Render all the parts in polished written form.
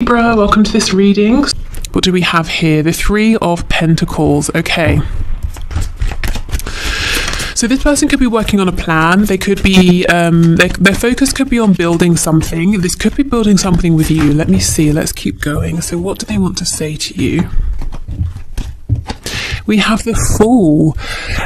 Libra, welcome to this reading. What do we have here? The Three of Pentacles. Okay. So this person could be working on a plan. They could be, their focus could be on building something. This could be building something with you. Let me see. Let's keep going. So what do they want to say to you? We have the Fool.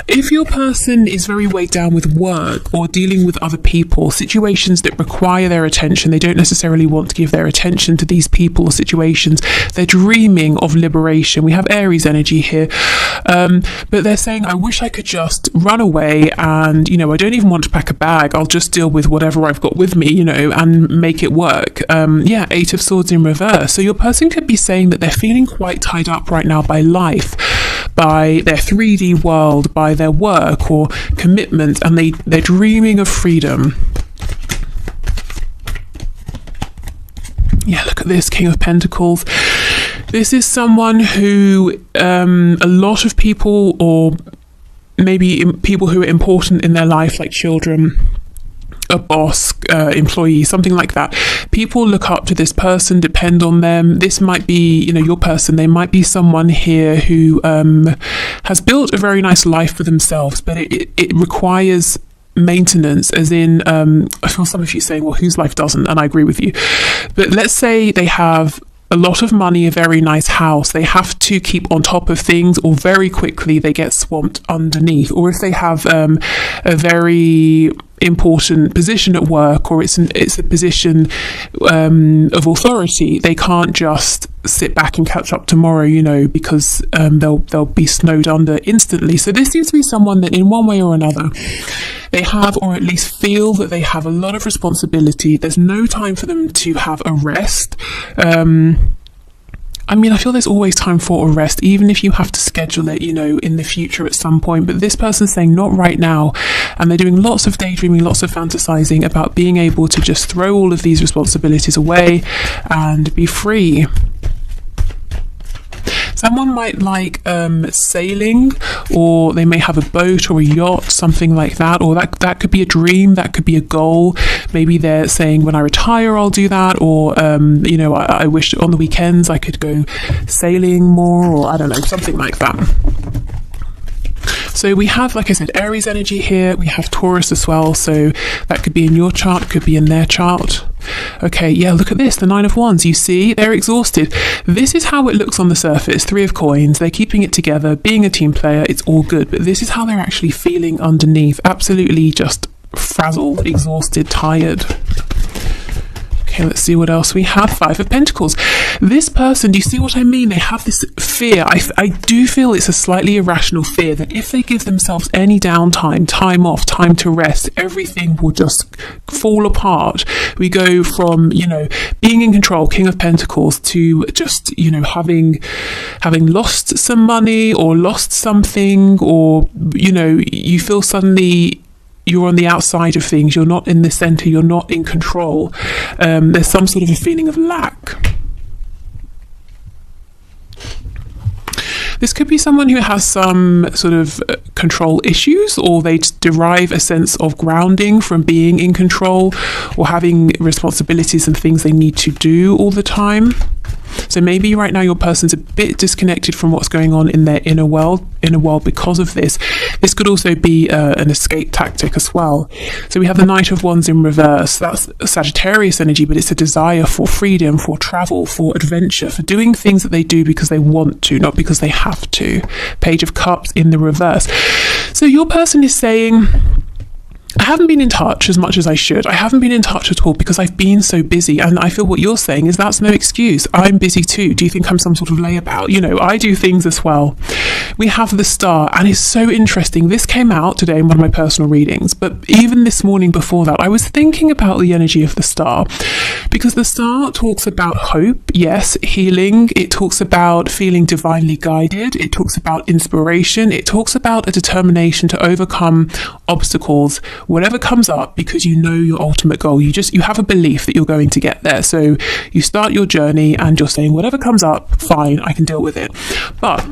If your person is very weighed down with work or dealing with other people, situations that require their attention, they don't necessarily want to give their attention to these people or situations. They're dreaming of liberation. We have Aries energy here. But they're saying, I wish I could just run away and, I don't even want to pack a bag. I'll just deal with whatever I've got with me, and make it work. Eight of Swords in reverse. So your person could be saying that they're feeling quite tied up right now by life, by their 3D world, by their work or commitment, and they're dreaming of freedom. Yeah, look at this, King of Pentacles. This is someone who a lot of people, or maybe people who are important in their life, like children, a boss, employee, something like that. People look up to this person, depend on them. This might be, your person. They might be someone here who has built a very nice life for themselves, but it requires maintenance, as in, I feel some of you saying, well, whose life doesn't? And I agree with you. But let's say they have a lot of money, a very nice house. They have to keep on top of things, or very quickly they get swamped underneath. Or if they have a very important position at work, or it's a position of authority, they can't just sit back and catch up tomorrow, because they'll be snowed under instantly. So this seems to be someone that in one way or another they have, or at least feel that they have a lot of responsibility. There's no time for them to have a rest. I feel there's always time for a rest, even if you have to schedule it, in the future at some point. But this person's saying not right now. And they're doing lots of daydreaming, lots of fantasizing about being able to just throw all of these responsibilities away and be free. Someone might like sailing, or they may have a boat or a yacht, something like that, or that could be a dream, that could be a goal. Maybe they're saying, when I retire, I'll do that, or I wish on the weekends I could go sailing more, or I don't know, something like that. So we have, like I said, Aries energy here. We have Taurus as well. So that could be in your chart, could be in their chart. Okay, yeah, look at this, the Nine of Wands. You see, they're exhausted. This is how it looks on the surface. Three of Coins. They're keeping it together, being a team player. It's all good. But this is how they're actually feeling underneath. Absolutely just frazzled, exhausted, tired. Okay, let's see what else we have. Five of Pentacles. This person, do you see what I mean? They have this fear. I do feel it's a slightly irrational fear that if they give themselves any downtime, time off, time to rest, everything will just fall apart. We go from, being in control, King of Pentacles, to just, having lost some money or lost something, or, you feel suddenly you're on the outside of things, you're not in the center, you're not in control. There's some sort of a feeling of lack. This could be someone who has some sort of control issues, or they derive a sense of grounding from being in control or having responsibilities and things they need to do all the time. So maybe right now your person's a bit disconnected from what's going on in their inner world because of this. This could also be an escape tactic as well. So we have the Knight of Wands in reverse. That's Sagittarius energy, but it's a desire for freedom, for travel, for adventure, for doing things that they do because they want to, not because they have to. Page of Cups in the reverse. So your person is saying, I haven't been in touch as much as I should. I haven't been in touch at all because I've been so busy. And I feel what you're saying is that's no excuse. I'm busy too. Do you think I'm some sort of layabout? I do things as well. We have the Star, and it's so interesting. This came out today in one of my personal readings, but even this morning before that, I was thinking about the energy of the Star, because the Star talks about hope, yes, healing. It talks about feeling divinely guided. It talks about inspiration. It talks about a determination to overcome obstacles, whatever comes up, because you know your ultimate goal. You have a belief that you're going to get there. So you start your journey and you're saying, whatever comes up, fine, I can deal with it. But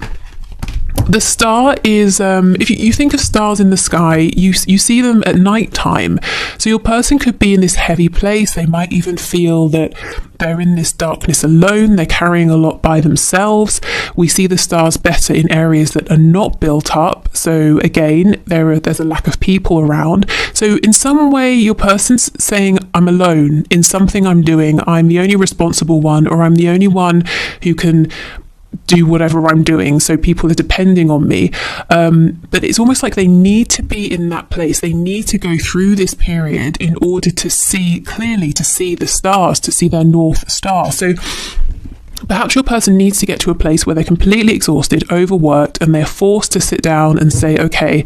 The star is, if you think of stars in the sky, you see them at night time. So your person could be in this heavy place. They might even feel that they're in this darkness alone. They're carrying a lot by themselves. We see the stars better in areas that are not built up. So again, there's a lack of people around. So in some way, your person's saying, I'm alone in something I'm doing. I'm the only responsible one, or I'm the only one who can do whatever I'm doing, so people are depending on me, but it's almost like they need to be in that place. They need to go through this period in order to see clearly, to see the stars, to see their North Star. So perhaps your person needs to get to a place where they're completely exhausted, overworked, and they're forced to sit down and say, okay,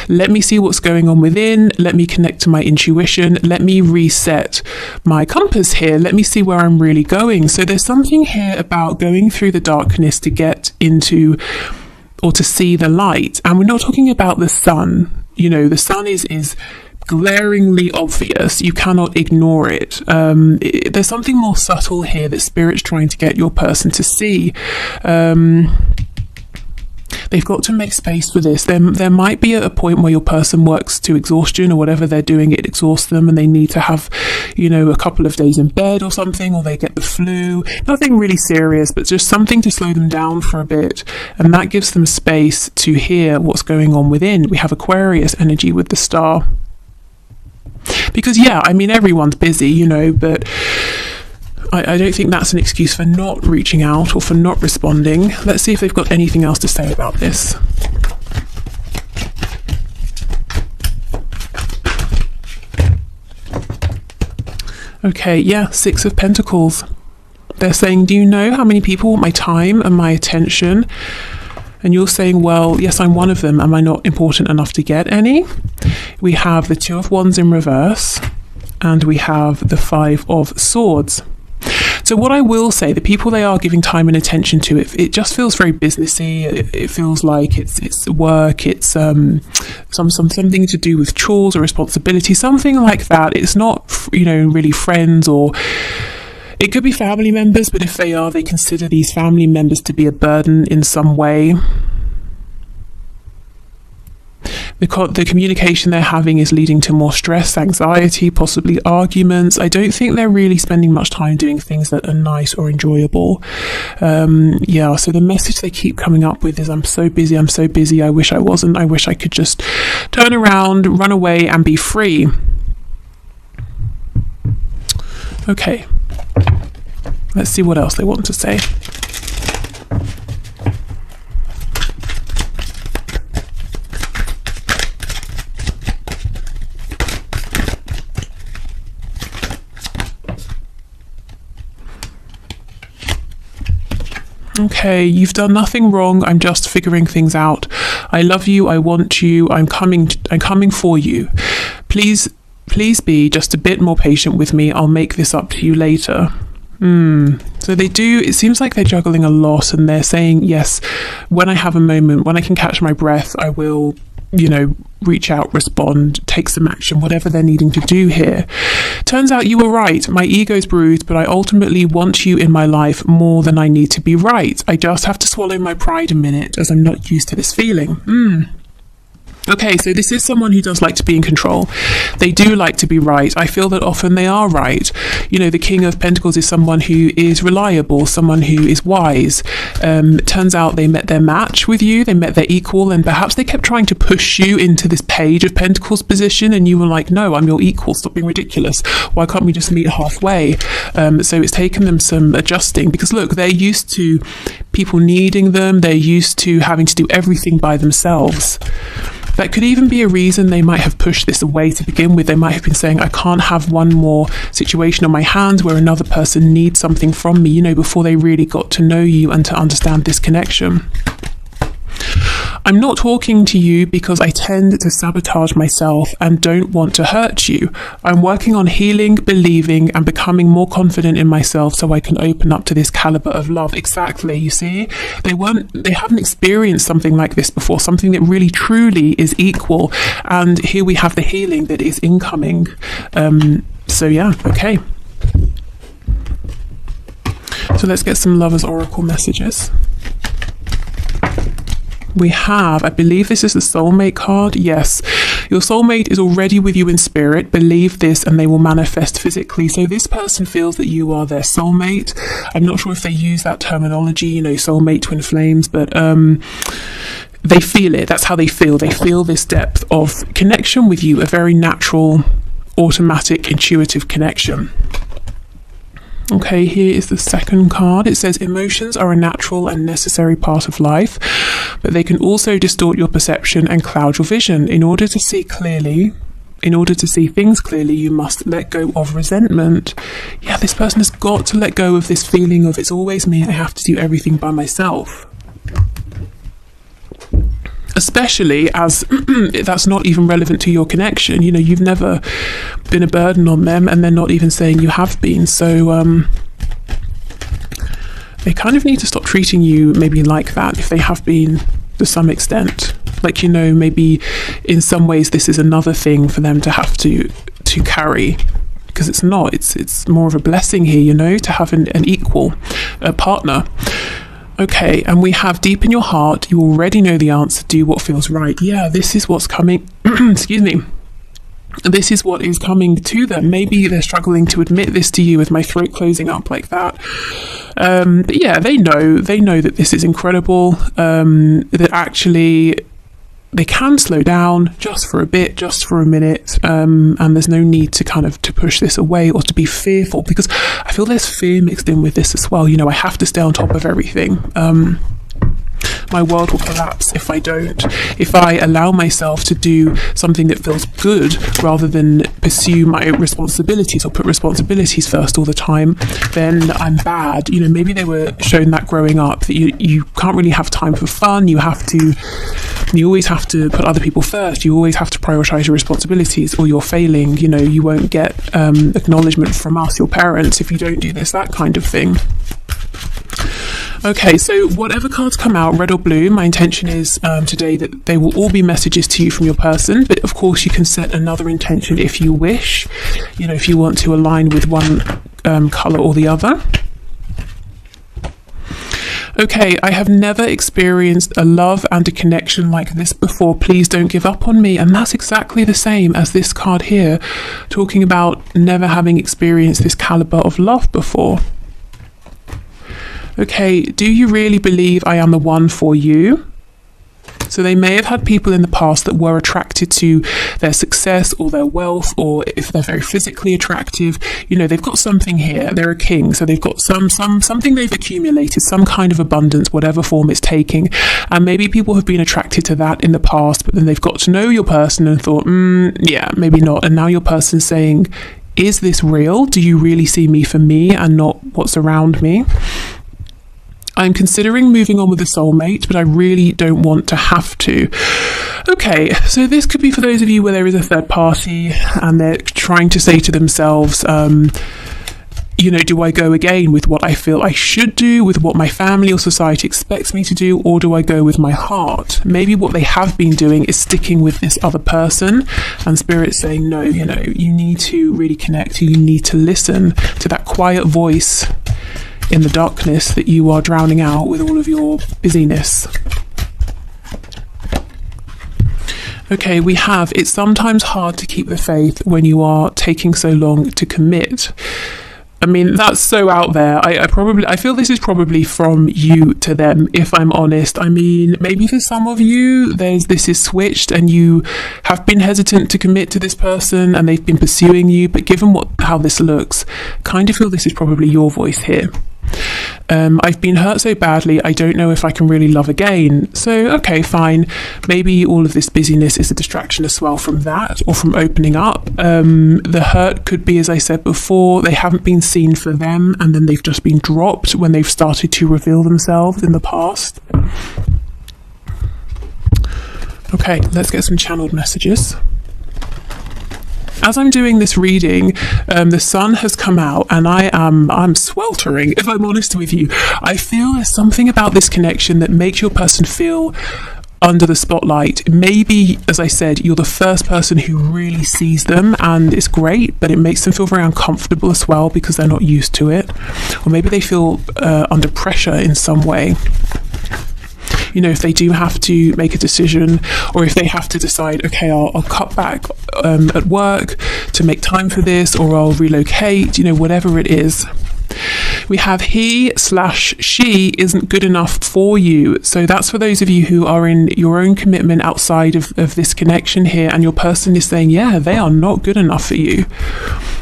let me see what's going on within. Let me connect to my intuition. Let me reset my compass here. Let me see where I'm really going. So there's something here about going through the darkness to get into or to see the light. And we're not talking about the sun. You know, the sun is glaringly obvious. You cannot ignore it. There's something more subtle here that Spirit's trying to get your person to see. They've got to make space for this. There might be a point where your person works to exhaustion, or whatever they're doing, it exhausts them, and they need to have, you know, a couple of days in bed or something, or they get the flu. Nothing really serious, but just something to slow them down for a bit. And that gives them space to hear what's going on within. We have Aquarius energy with the star. Because, yeah, I mean, everyone's busy, you know, but I don't think that's an excuse for not reaching out or for not responding. Let's see if they've got anything else to say about this. Okay, yeah, Six of Pentacles. They're saying, do you know how many people want my time and my attention? And you're saying, well, yes, I'm one of them. Am I not important enough to get any? We have the Two of Wands in reverse, and we have the Five of Swords. So what I will say, the people they are giving time and attention to, it just feels very businessy. It feels like it's work. It's something to do with chores or responsibility, something like that. It's not, you know, really friends, or it could be family members, but if they are, they consider these family members to be a burden in some way. The communication they're having is leading to more stress, anxiety, possibly arguments. I don't think they're really spending much time doing things that are nice or enjoyable. Yeah, so the message they keep coming up with is, I'm so busy, I wish I wasn't, I wish I could just turn around, run away and be free. Okay, let's see what else they want to say. Okay, you've done nothing wrong. I'm just figuring things out. I love you. I want you. I'm coming for you. Please be just a bit more patient with me. I'll make this up to you later. So they do, it seems like they're juggling a lot, and they're saying, yes, when I have a moment, when I can catch my breath, I will, you know, reach out, respond, take some action, whatever they're needing to do here. Turns out you were right. My ego's bruised, but I ultimately want you in my life more than I need to be right. I just have to swallow my pride a minute, as I'm not used to this feeling. Okay, so this is someone who does like to be in control. They do like to be right. I feel that often they are right. You know, the King of Pentacles is someone who is reliable, someone who is wise. Turns out they met their match with you, they met their equal, and perhaps they kept trying to push you into this Page of Pentacles position, and you were like, no, I'm your equal, stop being ridiculous. Why can't we just meet halfway? So it's taken them some adjusting, because look, they're used to people needing them, they're used to having to do everything by themselves. That could even be a reason they might have pushed this away to begin with. They might have been saying, I can't have one more situation on my hands where another person needs something from me, you know, before they really got to know you and to understand this connection. I'm not talking to you because I tend to sabotage myself and don't want to hurt you. I'm working on healing, believing, and becoming more confident in myself so I can open up to this caliber of love. Exactly, you see? They haven't experienced something like this before, something that really truly is equal. And here we have the healing that is incoming. So yeah, okay. So let's get some Lovers Oracle messages. We have, I believe this is the soulmate card. Yes, your soulmate is already with you in spirit. Believe this and they will manifest physically. So this person feels that you are their soulmate. I'm not sure if they use that terminology, you know, soulmate, twin flames, but they feel it. That's how they feel. They feel this depth of connection with you, a very natural, automatic, intuitive connection. Okay, here is the second card. It says emotions are a natural and necessary part of life, but they can also distort your perception and cloud your vision. In order to see clearly, in order to see things clearly, you must let go of resentment. Yeah, this person has got to let go of this feeling of it's always me, I have to do everything by myself. Especially as that's not even relevant to your connection. You know, you've never been a burden on them and they're not even saying you have been. So they kind of need to stop treating you maybe like that if they have been to some extent. Like, you know, maybe in some ways this is another thing for them to have to carry, because it's not. It's more of a blessing here, you know, to have an equal partner. Okay, and we have deep in your heart, you already know the answer, do what feels right. Yeah, this is what's coming, excuse me, this is what is coming to them. Maybe they're struggling to admit this to you with my throat closing up like that. But yeah, they know that this is incredible, that actually they can slow down just for a bit, just for a minute, and there's no need to kind of to push this away or to be fearful, because I feel there's fear mixed in with this as well. You know, I have to stay on top of everything. My world will collapse if I don't. If I allow myself to do something that feels good rather than pursue my responsibilities or put responsibilities first all the time, then I'm bad. You know, maybe they were shown that growing up, that you can't really have time for fun. You always have to put other people first. You always have to prioritize your responsibilities or you're failing. You know, you won't get acknowledgement from us, your parents, if you don't do this, that kind of thing. Okay, so whatever cards come out, red or blue, my intention is today that they will all be messages to you from your person, but of course you can set another intention if you wish, you know, if you want to align with one colour or the other. Okay, I have never experienced a love and a connection like this before. Please don't give up on me. And that's exactly the same as this card here, talking about never having experienced this calibre of love before. Okay, do you really believe I am the one for you? So they may have had people in the past that were attracted to their success or their wealth, or if they're very physically attractive, you know, they've got something here. They're a king, so they've got something they've accumulated, some kind of abundance, whatever form it's taking. And maybe people have been attracted to that in the past, but then they've got to know your person and thought, yeah, maybe not. And now your person's saying, is this real? Do you really see me for me and not what's around me? I'm considering moving on with a soulmate, but I really don't want to have to. Okay, so this could be for those of you where there is a third party and they're trying to say to themselves, you know, do I go again with what I feel I should do, with what my family or society expects me to do, or do I go with my heart? Maybe what they have been doing is sticking with this other person, and Spirit's saying, no, you know, you need to really connect, you need to listen to that quiet voice in the darkness that you are drowning out with all of your busyness. Okay, we have, it's sometimes hard to keep the faith when you are taking so long to commit. I mean, that's so out there. I feel this is probably from you to them, if I'm honest. I mean, maybe for some of you, this is switched and you have been hesitant to commit to this person and they've been pursuing you, but given how this looks, kind of feel this is probably your voice here. I've been hurt so badly, I don't know if I can really love again. So, okay, fine. Maybe all of this busyness is a distraction as well from that, or from opening up. The hurt could be, as I said before, they haven't been seen for them, and then they've just been dropped when they've started to reveal themselves in the past. Okay, let's get some channeled messages. As I'm doing this reading, the sun has come out and I'm sweltering, if I'm honest with you. I feel there's something about this connection that makes your person feel under the spotlight. Maybe, as I said, you're the first person who really sees them and it's great, but it makes them feel very uncomfortable as well because they're not used to it. Or maybe they feel under pressure in some way. You know, if they do have to make a decision, or if they have to decide, okay, I'll cut back at work to make time for this, or I'll relocate, you know, whatever it is. We have he/she isn't good enough for you. So that's for those of you who are in your own commitment outside of this connection here, and your person is saying, yeah, they are not good enough for you.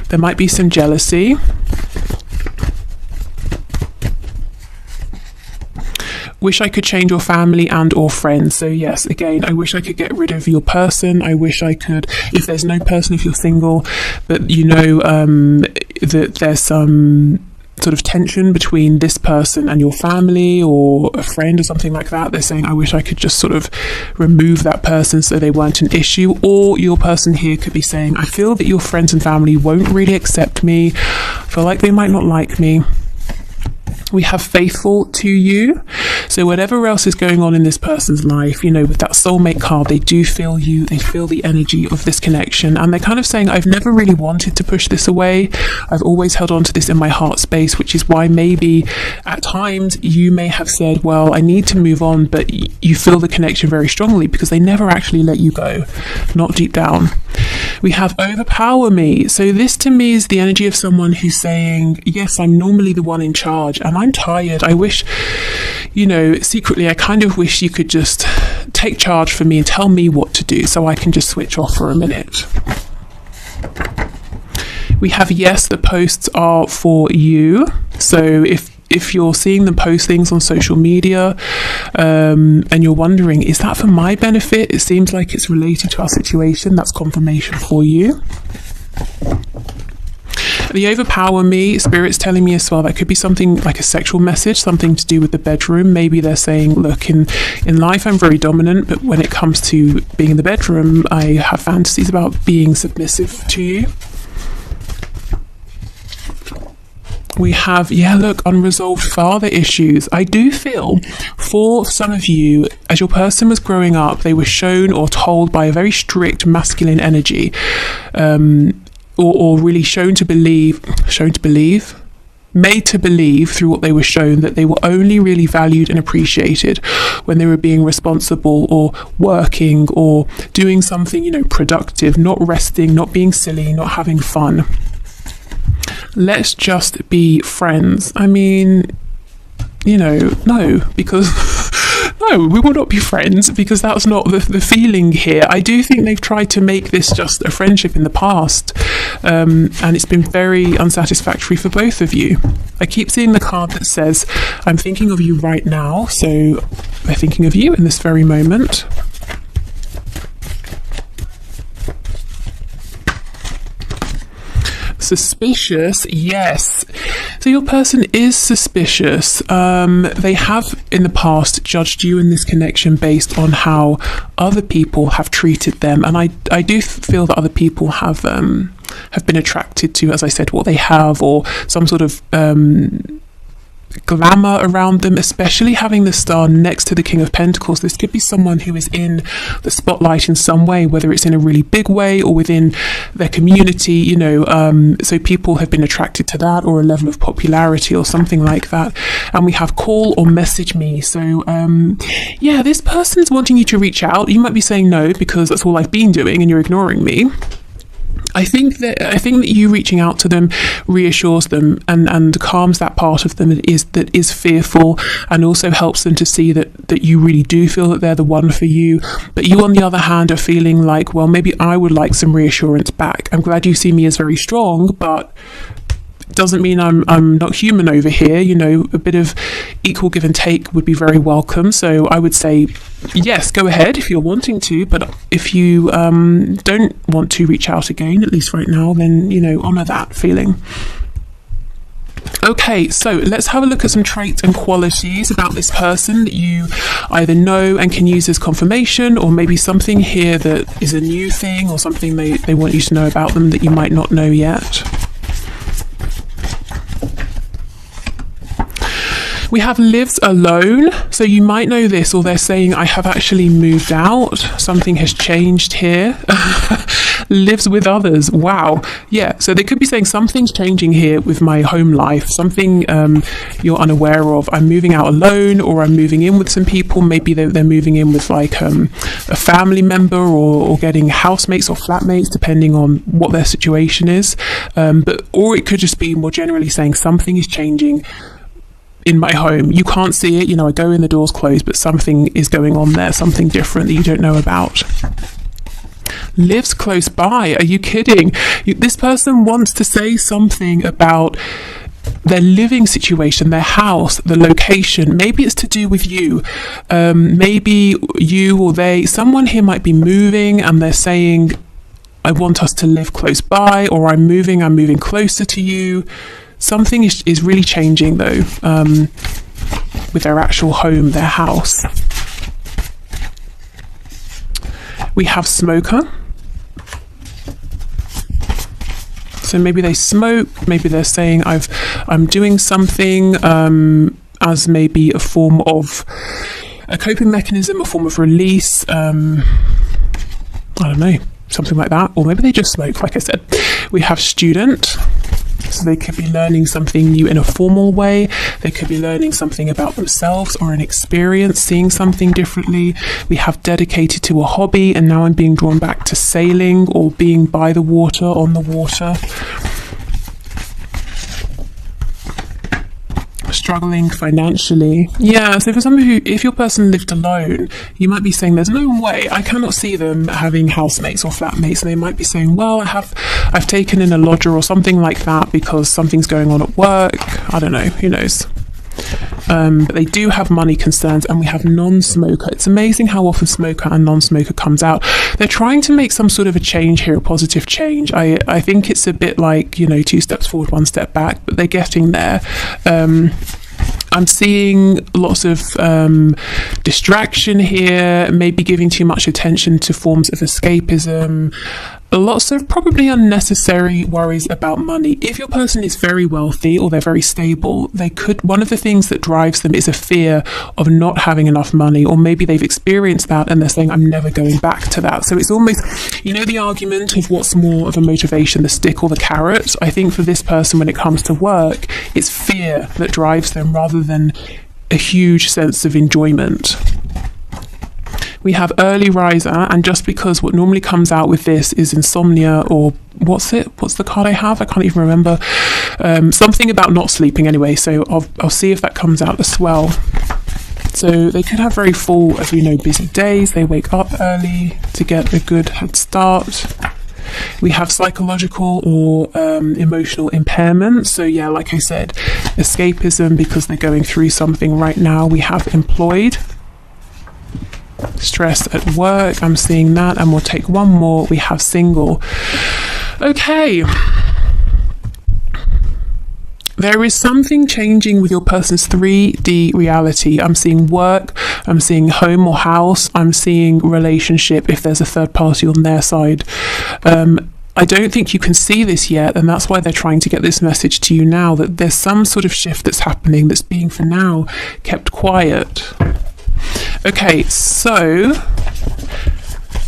There might be some jealousy. Wish I could change your family and or friends. So yes, again, I wish I could get rid of your person. I wish I could, if there's no person, if you're single, but you know that there's some sort of tension between this person and your family or a friend or something like that. They're saying, I wish I could just sort of remove that person so they weren't an issue. Or your person here could be saying, I feel that your friends and family won't really accept me. I feel like they might not like me. We have faithful to you. So whatever else is going on in this person's life, you know, with that soulmate card, they do feel you, they feel the energy of this connection. And they're kind of saying, I've never really wanted to push this away. I've always held on to this in my heart space, which is why maybe at times you may have said, well, I need to move on, but you feel the connection very strongly because they never actually let you go, not deep down. We have overpower me. So this to me is the energy of someone who's saying, yes, I'm normally the one in charge and I'm tired. I wish, you know, secretly, I kind of wish you could just take charge for me and tell me what to do so I can just switch off for a minute. We have, yes, the posts are for you. So if you're seeing them post things on social media and you're wondering, is that for my benefit? It seems like it's related to our situation. That's confirmation for you. The overpower me, Spirit's telling me as well, that could be something like a sexual message, something to do with the bedroom. Maybe they're saying, look, in life I'm very dominant, but when it comes to being in the bedroom, I have fantasies about being submissive to you. We have, yeah, look, unresolved father issues. I do feel for some of you, as your person was growing up, they were shown or told by a very strict masculine energy, or really made to believe through what they were shown that they were only really valued and appreciated when they were being responsible or working or doing something, you know, productive, not resting, not being silly, not having fun. Let's just be friends. I mean, you know, no, because no, we will not be friends because that's not the feeling here. I do think they've tried to make this just a friendship in the past, and it's been very unsatisfactory for both of you. I keep seeing the card that says, I'm thinking of you right now. So they're thinking of you in this very moment. Suspicious, yes. So your person is suspicious. They have in the past judged you in this connection based on how other people have treated them, and I do feel that other people have been attracted to, as I said, what they have, or some sort of glamour around them, especially having the star next to the King of Pentacles. This could be someone who is in the spotlight in some way, whether it's in a really big way or within their community, you know, so people have been attracted to that, or a level of popularity or something like that. And we have call or message me. So yeah, this person's wanting you to reach out. You might be saying no because that's all I've been doing and you're ignoring me. I think that you reaching out to them reassures them and calms that part of them that is fearful, and also helps them to see that you really do feel that they're the one for you. But you, on the other hand, are feeling like, well, maybe I would like some reassurance back. I'm glad you see me as very strong, but doesn't mean I'm not human over here. You know, a bit of equal give and take would be very welcome. So I would say, yes, go ahead if you're wanting to, but if you don't want to reach out again, at least right now, then, you know, honor that feeling. Okay, so let's have a look at some traits and qualities about this person that you either know and can use as confirmation, or maybe something here that is a new thing or something they want you to know about them that you might not know yet. We have lives alone. So you might know this, or they're saying, I have actually moved out. Something has changed here. Lives with others. Wow. Yeah. So they could be saying something's changing here with my home life, something you're unaware of. I'm moving out alone, or I'm moving in with some people. Maybe they're moving in with like a family member, or getting housemates or flatmates, depending on what their situation is. Or it could just be more generally saying something is changing in my home. You can't see it, I go in, the door's closed, but something is going on there, something different that you don't know about. Lives close by. Are you kidding? This person wants to say something about their living situation, their house, the location. Maybe it's to do with you. Maybe you or they, someone here might be moving and they're saying, I want us to live close by, or I'm moving closer to you. Something is really changing though, with their actual home, their house. We have smoker. So maybe they smoke, maybe they're saying I'm doing something as maybe a form of a coping mechanism, a form of release. I don't know, something like that. Or maybe they just smoke, like I said. We have student. So they could be learning something new in a formal way. They could be learning something about themselves or an experience, seeing something differently. We have dedicated to a hobby, and now I'm being drawn back to sailing or being by the water, on the water. Struggling financially. Yeah, so for somebody who, if your person lived alone, you might be saying there's no way, I cannot see them having housemates or flatmates. And they might be saying, well, I've taken in a lodger or something like that because something's going on at work. I don't know, who knows. But they do have money concerns, and we have non-smoker. It's amazing how often smoker and non-smoker comes out. They're trying to make some sort of a change here, a positive change. I think it's a bit like, 2 steps forward, 1 step back, but they're getting there. I'm seeing lots of distraction here, maybe giving too much attention to forms of escapism, lots of probably unnecessary worries about money. If your person is very wealthy or they're very stable, one of the things that drives them is a fear of not having enough money, or maybe they've experienced that and they're saying, I'm never going back to that. So it's almost, the argument of what's more of a motivation, the stick or the carrot. I think for this person, when it comes to work, it's fear that drives them rather than a huge sense of enjoyment. We have early riser, and just because what normally comes out with this is insomnia, or what's the card I have? I can't even remember. Something about not sleeping anyway, so I'll see if that comes out as well. So they could have very full, as we know, busy days. They wake up early to get a good head start. We have psychological or emotional impairment. So yeah, like I said, escapism because they're going through something right now. We have employed. Stress at work, I'm seeing that, and we'll take one more. We have single. Okay, there is something changing with your person's 3D reality. I'm seeing work, I'm seeing home or house, I'm seeing relationship if there's a third party on their side. I don't think you can see this yet, and that's why they're trying to get this message to you now, that there's some sort of shift that's happening that's being, for now, kept quiet. Okay, so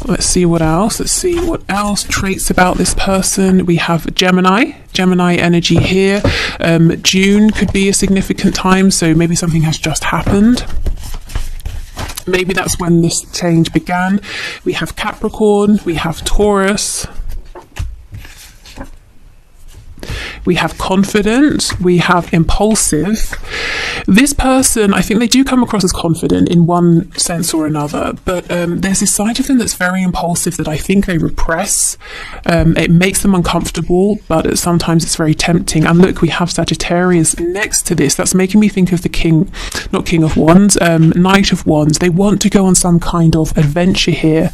let's see what else. Traits about this person. We have Gemini energy here. June could be a significant time, so maybe something has just happened. Maybe that's when this change began. We have Capricorn, we have Taurus. We have confident, we have impulsive. This person, I think they do come across as confident in one sense or another, but there's this side of them that's very impulsive that I think they repress. It makes them uncomfortable, but sometimes it's very tempting. And look, we have Sagittarius next to this. That's making me think of the Knight of Wands. They want to go on some kind of adventure here.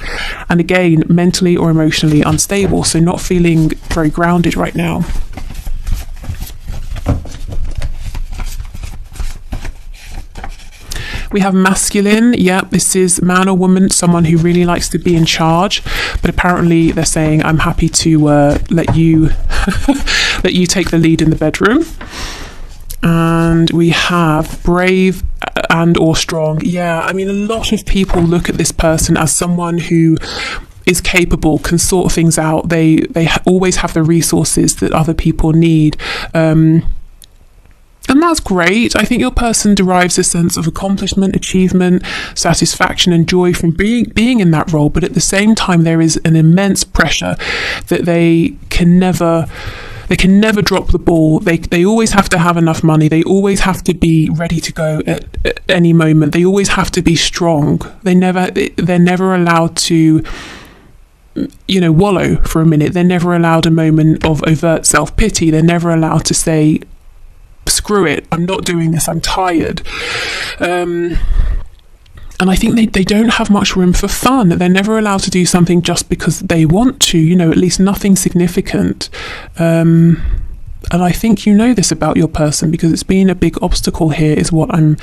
And again, mentally or emotionally unstable, so not feeling very grounded right now. We have masculine. Yeah, this is man or woman, someone who really likes to be in charge, but apparently they're saying, I'm happy to let you let you take the lead in the bedroom. And we have brave and or strong. Yeah, I mean, a lot of people look at this person as someone who is capable, can sort things out. They always have the resources that other people need. And that's great. I think your person derives a sense of accomplishment, achievement, satisfaction, and joy from being in that role. But at the same time, there is an immense pressure that they can never drop the ball. They always have to have enough money. They always have to be ready to go at any moment. They always have to be strong. They're never allowed to, wallow for a minute. They're never allowed a moment of overt self-pity. They're never allowed to say, screw it, I'm not doing this, I'm tired. And I think they don't have much room for fun. They're never allowed to do something just because they want to, at least nothing significant. And I think this about your person, because it's been a big obstacle here, is what I'm